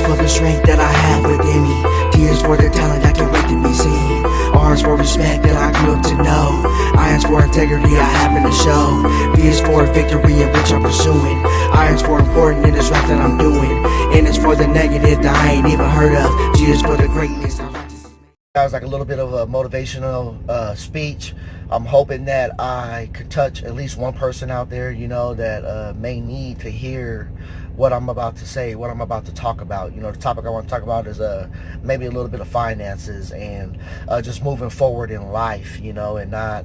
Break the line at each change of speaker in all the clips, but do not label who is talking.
for the strength that I have within me. Tears for the talent I can't wait to be seen. R's for respect that I grew up to know. I's for integrity I happen to show. V is for victory in which I'm pursuing. I is for important in this rap that I'm doing. N is for the negative that I ain't even heard of. G is for the greatness I like to see.
That was like a little bit of a motivational speech. I'm hoping that I could touch at least one person out there, you know, that may need to hear what I'm about to say, what I'm about to talk about. You know, the topic I want to talk about is maybe a little bit of finances and just moving forward in life, you know, and not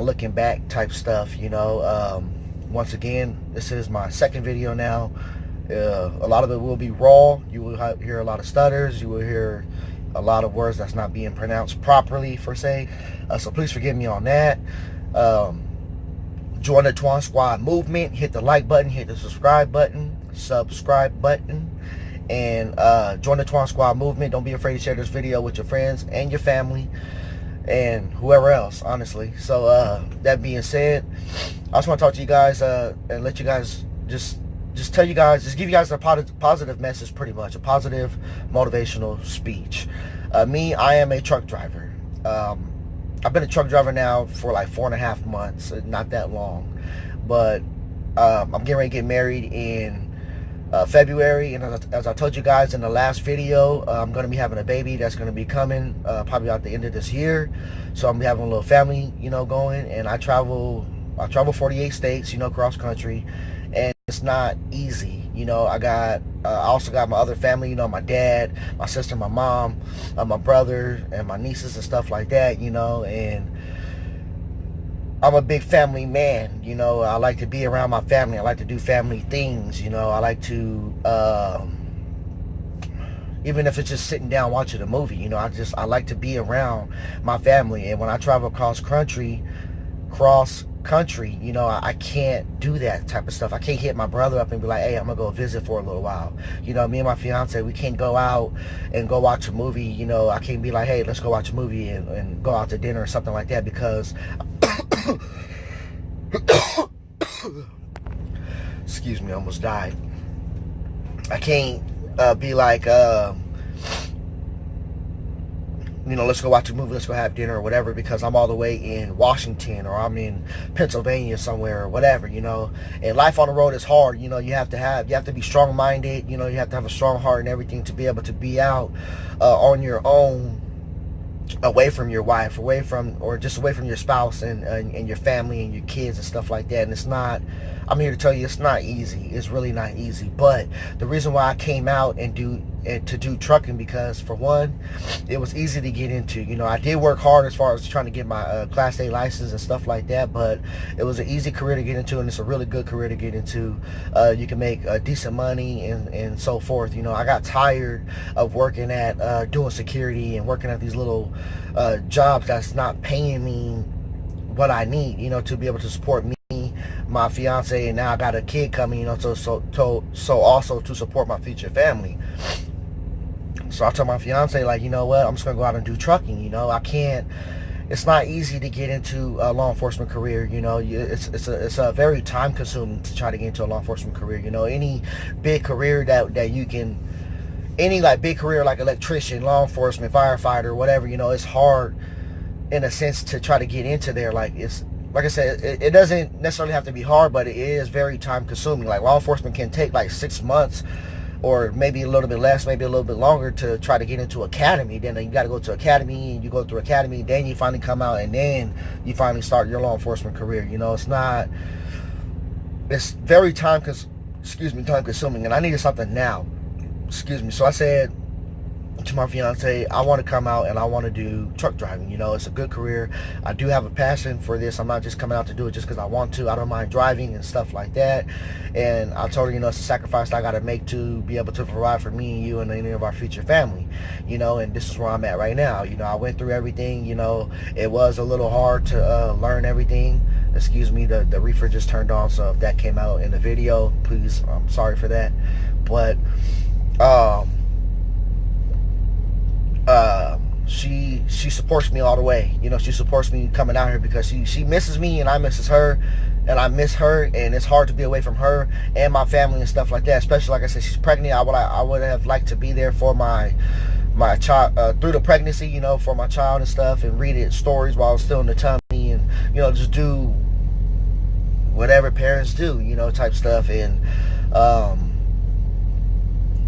looking back type stuff, you know. Once again, this is my second video now. A lot of it will be raw. You will hear a lot of stutters. You will hear a lot of words that's not being pronounced properly, per se. So please forgive me on that. Join the Twan Squad movement. Hit the like button. Hit the subscribe button. And join the Twan Squad movement. Don't be afraid to share this video with your friends and your family and whoever else, honestly. So that being said, I just want to talk to you guys and let you guys just tell you guys, just give you guys a positive message, pretty much a positive motivational speech. Me, I am a truck driver. I've been a truck driver now for like 4.5 months, not that long, but I'm getting ready to get married in February, and as I told you guys in the last video, I'm going to be having a baby that's going to be coming probably at the end of this year. So I'm going to be having a little family, you know, going, and I travel 48 states, you know, cross country, and it's not easy. You know, I also got my other family, you know, my dad, my sister, my mom, my brother, and my nieces and stuff like that, you know, and I'm a big family man, you know. I like to be around my family. I like to do family things, you know. I like to, even if it's just sitting down watching a movie, you know, I like to be around my family. And when I travel cross country, you know, I can't do that type of stuff. I can't hit my brother up and be like, hey, I'm gonna go visit for a little while. You know, me and my fiance, we can't go out and go watch a movie. You know, I can't be like, hey, let's go watch a movie and go out to dinner or something like that, because excuse me, I almost died. I can't be like, you know, let's go watch a movie, let's go have dinner or whatever, because I'm all the way in Washington or I'm in Pennsylvania somewhere or whatever, you know. And life on the road is hard, you know. You have to be strong-minded, you know. You have to have a strong heart and everything to be able to be out on your own, away from your wife, away from your spouse and your family and your kids and stuff like that. And it's not, I'm here to tell you, it's not easy. It's really not easy. But the reason why I came out and to do trucking, because for one, it was easy to get into. You know, I did work hard as far as trying to get my Class A license and stuff like that, but it was an easy career to get into, and it's a really good career to get into. You can make decent money and so forth. You know, I got tired of working at doing security and working at these little jobs that's not paying me what I need, you know, to be able to support me, my fiance, and now I got a kid coming, you know, so also to support my future family. So I told my fiance, like, you know what, I'm just gonna go out and do trucking. You know, I can't, it's not easy to get into a law enforcement career. You know, it's a very time consuming to try to get into a law enforcement career. You know, any big career that you can, any like big career like electrician, law enforcement, firefighter, whatever, you know, it's hard in a sense to try to get into there. Like, it's, like I said, it doesn't necessarily have to be hard, but it is very time consuming. Like, law enforcement can take like 6 months or maybe a little bit less, maybe a little bit longer to try to get into academy. Then you got to go to academy, and you go through academy, then you finally come out, and then you finally start your law enforcement career. You know, it's very time consuming, and I needed something now. Excuse me. So I said to my fiance, I want to come out and I want to do truck driving. You know, it's a good career. I do have a passion for this. I'm not just coming out to do it just because I want to. I don't mind driving and stuff like that. And I told her, you know, it's a sacrifice I got to make to be able to provide for me and you and any of our future family. You know, and this is where I'm at right now. You know, I went through everything. You know, it was a little hard to learn everything. Excuse me, the reefer just turned on, so if that came out in the video, please, I'm sorry for that. she supports me all the way. You know, she supports me coming out here because she misses me and I misses her, and I miss her, and it's hard to be away from her and my family and stuff like that. Especially, like I said, she's pregnant. I would have liked to be there for my child through the pregnancy, you know, for my child and stuff, and read it stories while I was still in the tummy, and you know, just do whatever parents do, you know, type stuff. And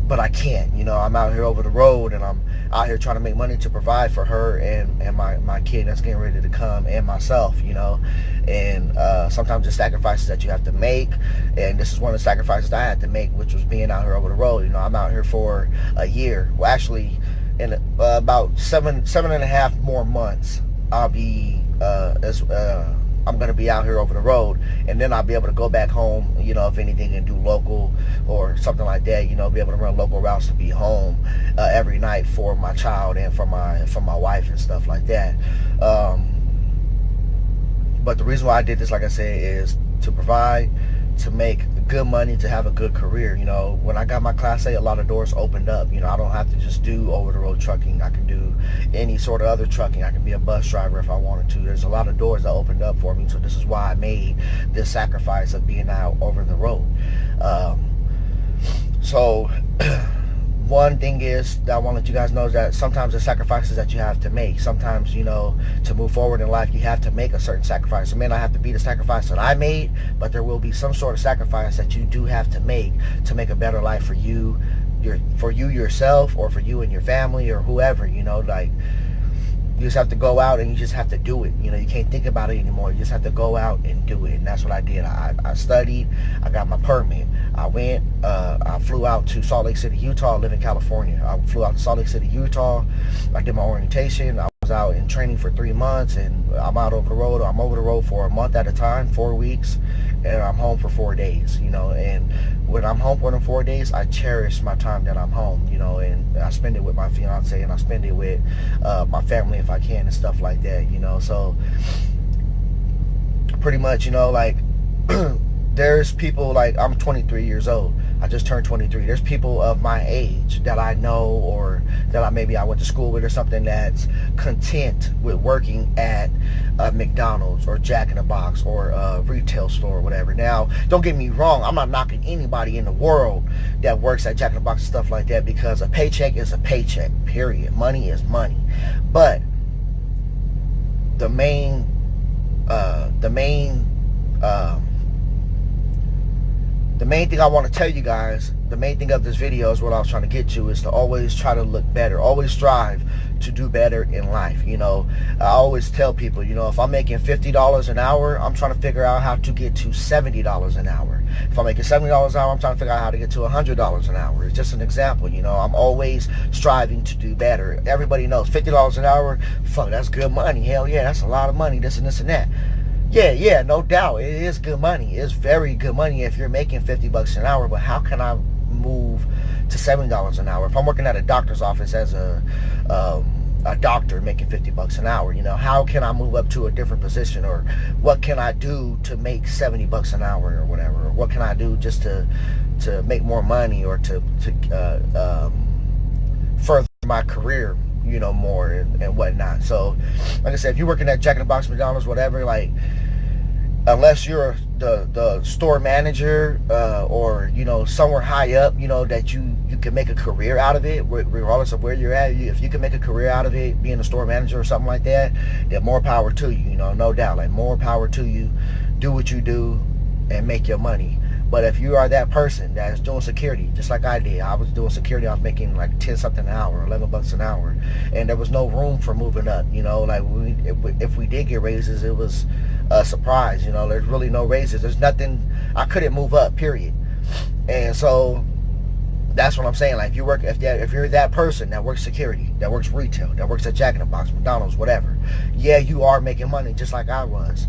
but I can't, you know, I'm out here over the road, and I'm out here trying to make money to provide for her and my kid that's getting ready to come, and myself, you know. And sometimes the sacrifices that you have to make, and this is one of the sacrifices I had to make, which was being out here over the road. You know, I'm out here for a year. Well, actually, in about seven and a half more months, I'll be I'm going to be out here over the road, and then I'll be able to go back home, you know, if anything, and do local or something like that, you know, be able to run local routes to be home every night for my child and for my wife and stuff like that. But the reason why I did this, like I said, is to provide, to make good money, to have a good career. You know, when I got my Class A, a lot of doors opened up. You know, I don't have to just do over-the-road trucking. I can do any sort of other trucking. I can be a bus driver if I wanted to. There's a lot of doors that opened up for me. So this is why I made this sacrifice of being out over the road. So one thing is that I want to let you guys know is that sometimes the sacrifices that you have to make, sometimes, you know, to move forward in life, you have to make a certain sacrifice. It may not have to be the sacrifice that I made, but there will be some sort of sacrifice that you do have to make a better life for you, yourself, or for you and your family, or whoever, you know. Like, you just have to go out and you just have to do it. You know, you can't think about it anymore. You just have to go out and do it. And that's what I did. I studied. I got my permit. I went, I flew out to Salt Lake City, Utah. I live in California. I flew out to Salt Lake City, Utah. I did my orientation. I was out in training for 3 months, and I'm out over the road. I'm over the road for a month at a time, 4 weeks, and I'm home for 4 days, you know. And when I'm home for them 4 days, I cherish my time that I'm home, you know, and I spend it with my fiance, and I spend it with my family if I can, and stuff like that, you know. So pretty much, you know, like there's people, like, I'm 23 years old. I just turned 23. There's people of my age that I know, or that maybe I went to school with or something, that's content with working at McDonald's or Jack in the Box or a retail store or whatever. Now, don't get me wrong. I'm not knocking anybody in the world that works at Jack in the Box and stuff like that, because a paycheck is a paycheck, period. Money is money. But the main thing I want to tell you guys, the main thing of this video is what I was trying to get to, is to always try to look better. Always strive to do better in life. You know, I always tell people, you know, if I'm making $50 an hour, I'm trying to figure out how to get to $70 an hour. If I'm making $70 an hour, I'm trying to figure out how to get to $100 an hour. It's just an example, you know. I'm always striving to do better. Everybody knows $50 an hour, fuck, that's good money. Hell yeah, that's a lot of money, this and this and that. Yeah, no doubt. It is good money. It's very good money if you're making $50 an hour. But how can I move to $70 an hour? If I'm working at a doctor's office as a doctor making $50 an hour, you know, how can I move up to a different position? Or what can I do to make $70 an hour or whatever? Or what can I do just to make more money, or to further my career, you know, more and whatnot. So like I said, if you're working at Jack in the Box, McDonald's, whatever, like, unless you're the store manager, or, you know, somewhere high up, you know, that you can make a career out of it, regardless of where you're at. If you can make a career out of it, being a store manager or something like that, then more power to you, you know, no doubt. Like, more power to you. Do what you do and make your money. But if you are that person that's doing security, just like I did, I was doing security, I was making like 10 something an hour, $11 an hour, and there was no room for moving up, you know. Like, if we did get raises, it was a surprise, you know. There's really no raises. There's nothing, I couldn't move up, period. And so that's what I'm saying. Like, if you're that person that works security, that works retail, that works at Jack in the Box, McDonald's, whatever, yeah, you are making money just like I was.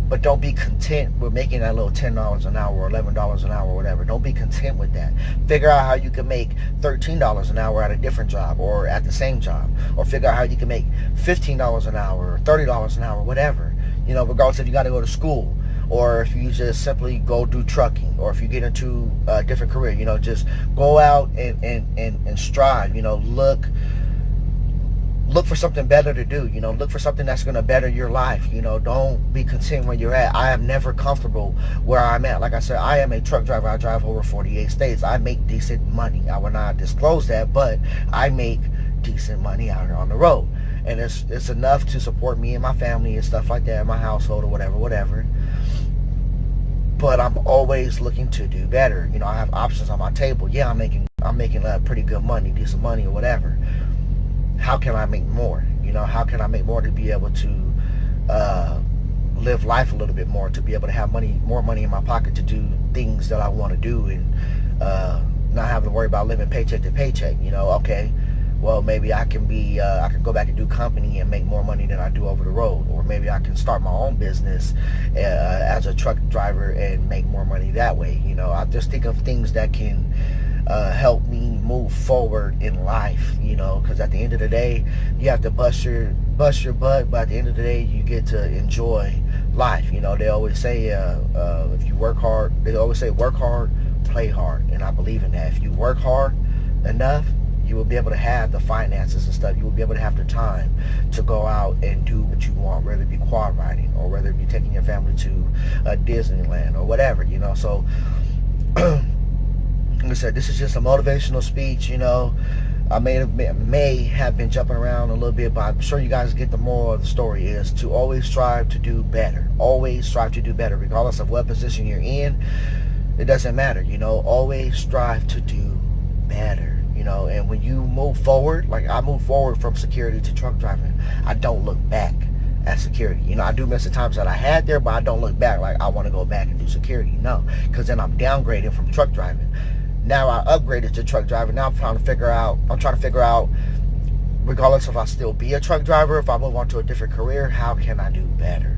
But don't be content with making that little $10 an hour or $11 an hour or whatever. Don't be content with that. Figure out how you can make $13 an hour at a different job, or at the same job. Or figure out how you can make $15 an hour or $30 an hour, whatever. You know, regardless if you got to go to school, or if you just simply go do trucking, or if you get into a different career, you know, just go out and strive. You know, look look for something better to do. Look for something that's going to better your life. Don't be content where you're at. I am never comfortable where I'm at. Like I said, I am a truck driver. I drive over 48 states. I make decent money. I will not disclose that, but I make decent money out here on the road, and it's enough to support me and my family and stuff like that, my household or whatever. But I'm always looking to do better. I have options on my table. Yeah, I'm making pretty good money, decent money or whatever. How can I make more? How can I make more to be able to live life a little bit more, to be able to have more money in my pocket to do things that I want to do, and not having to worry about living paycheck to paycheck. Okay, well, maybe I can go back and do company and make more money than I do over the road, or maybe I can start my own business as a truck driver and make more money that way. I just think of things that can help me move forward in life, because at the end of the day, you have to bust your butt, but at the end of the day, you get to enjoy life. They always say if you work hard, work hard, play hard, and I believe in that. If you work hard enough, you will be able to have the finances and stuff. You will be able to have the time to go out and do what you want, whether it be quad riding or whether it be taking your family to Disneyland or whatever. So like I said, this is just a motivational speech. I may have been jumping around a little bit, but I'm sure you guys get the moral of the story is to always strive to do better. Always strive to do better, regardless of what position you're in. It doesn't matter. Always strive to do better. And when you move forward, like I move forward from security to truck driving, I don't look back at security. I do miss the times that I had there, but I don't look back like I want to go back and do security. No, because then I'm downgrading from truck driving. Now I upgraded to truck driving. Now I'm trying to figure out, regardless if I still be a truck driver, if I move on to a different career, how can I do better?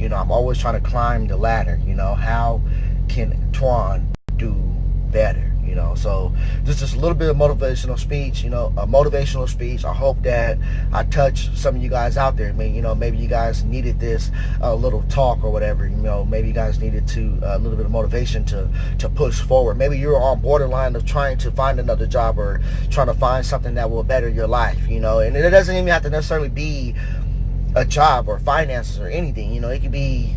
I'm always trying to climb the ladder. How can Twan do better? So this is a little bit of motivational speech, a motivational speech. I hope that I touch some of you guys out there. Maybe you guys needed this little talk or whatever. Maybe you guys needed a little bit of motivation to push forward. Maybe you're on borderline of trying to find another job or trying to find something that will better your life, and it doesn't even have to necessarily be a job or finances or anything. It could be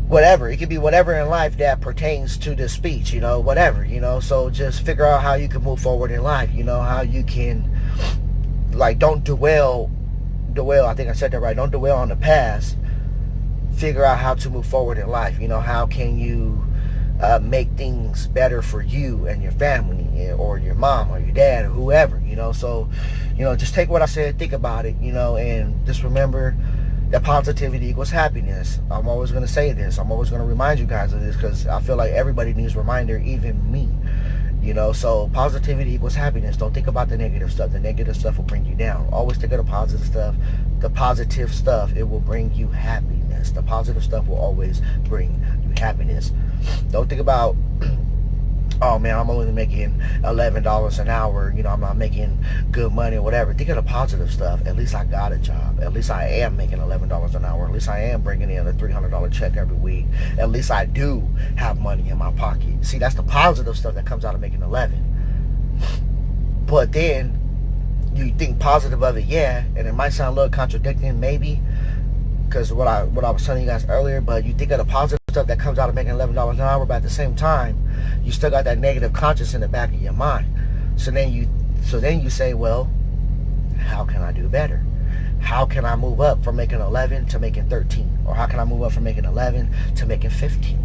whatever. It could be whatever in life that pertains to this speech, whatever, so just figure out how you can move forward in life, how you can, like, don't dwell, I think I said that right, don't dwell on the past. Figure out how to move forward in life. How can you make things better for you and your family, or your mom or your dad or whoever, so, just take what I said, think about it, and just remember that positivity equals happiness. I'm always going to say this. I'm always going to remind you guys of this, because I feel like everybody needs a reminder, even me. So positivity equals happiness. Don't think about the negative stuff. The negative stuff will bring you down. Always think of the positive stuff. The positive stuff, it will bring you happiness. The positive stuff will always bring you happiness. Don't think about, oh man, I'm only making $11 an hour, I'm not making good money or whatever. Think of the positive stuff. At least I got a job. At least I am making $11 an hour. At least I am bringing in a $300 check every week. At least I do have money in my pocket. See, that's the positive stuff that comes out of making 11. But then you think positive of it, yeah, and it might sound a little contradicting, maybe, because what I was telling you guys earlier, but you think of the positive stuff that comes out of making $11 an hour, but at the same time, you still got that negative conscience in the back of your mind. So then you say, well, how can I do better? How can I move up from making 11 to making 13? Or how can I move up from making 11 to making 15?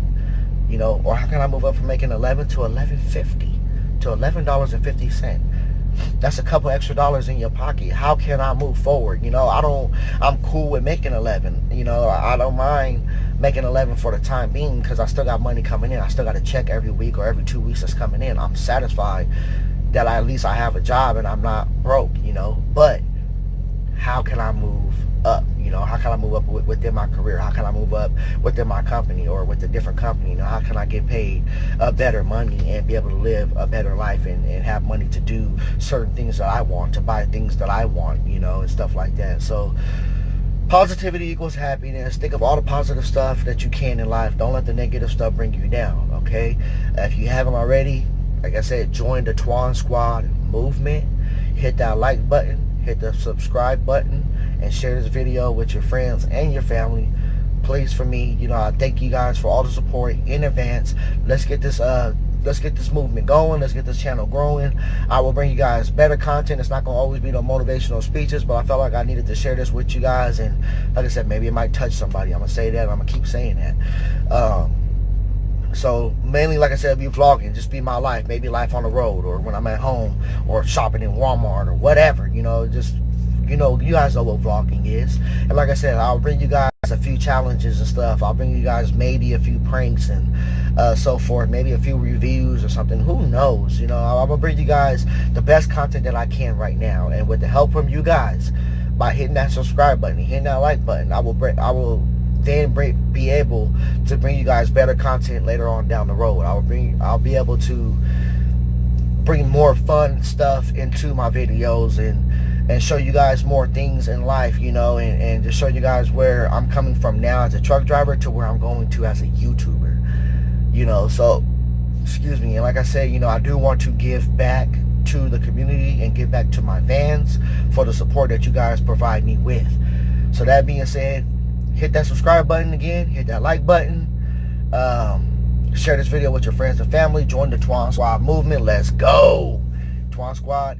Or how can I move up from making 11 to $11.50, to $11.50? That's a couple extra dollars in your pocket. How can I move forward? I'm cool with making 11. I don't mind making 11 for the time being, because I still got money coming in. I still got a check every week or every 2 weeks that's coming in. I'm satisfied that at least I have a job and I'm not broke, But how can I move up? How can I move up within my career? How can I move up within my company or with a different company? How can I get paid better money and be able to live a better life and have money to do certain things that I want, to buy things that I want, and stuff like that. So positivity equals happiness. Think of all the positive stuff that you can in life. Don't let the negative stuff bring you down, okay? If you haven't already, like I said, join the Twan Squad movement. Hit that like button. hit the subscribe button and share this video with your friends and your family. Please, for me, you know, I thank you guys for all the support in advance. Let's get this movement going. Let's get this channel growing. I will bring you guys better content. It's not going to always be the motivational speeches, but I felt like I needed to share this with you guys. And like I said, maybe it might touch somebody. I'm going to say that. I'm going to keep saying that. So mainly, like I said, be vlogging, just be my life, maybe life on the road, or when I'm at home, or shopping in Walmart, or whatever, you know, just, you know, you guys know what vlogging is. And like I said, I'll bring you guys a few challenges and stuff. I'll bring you guys maybe a few pranks and so forth, maybe a few reviews or something, who knows, you know. I'm gonna bring you guys the best content that I can right now, and with the help from you guys, by hitting that subscribe button, hitting that like button, I will then be able to bring you guys better content later on down the road. I'll be able to bring more fun stuff into my videos and show you guys more things in life, you know, and just show you guys where I'm coming from now as a truck driver to where I'm going to as a YouTuber, you know. So excuse me. And like I said, you know, I do want to give back to the community and give back to my fans for the support that you guys provide me with. So that being said, hit that subscribe button again, hit that like button, share this video with your friends and family, join the Twan Squad movement. Let's go. Twan Squad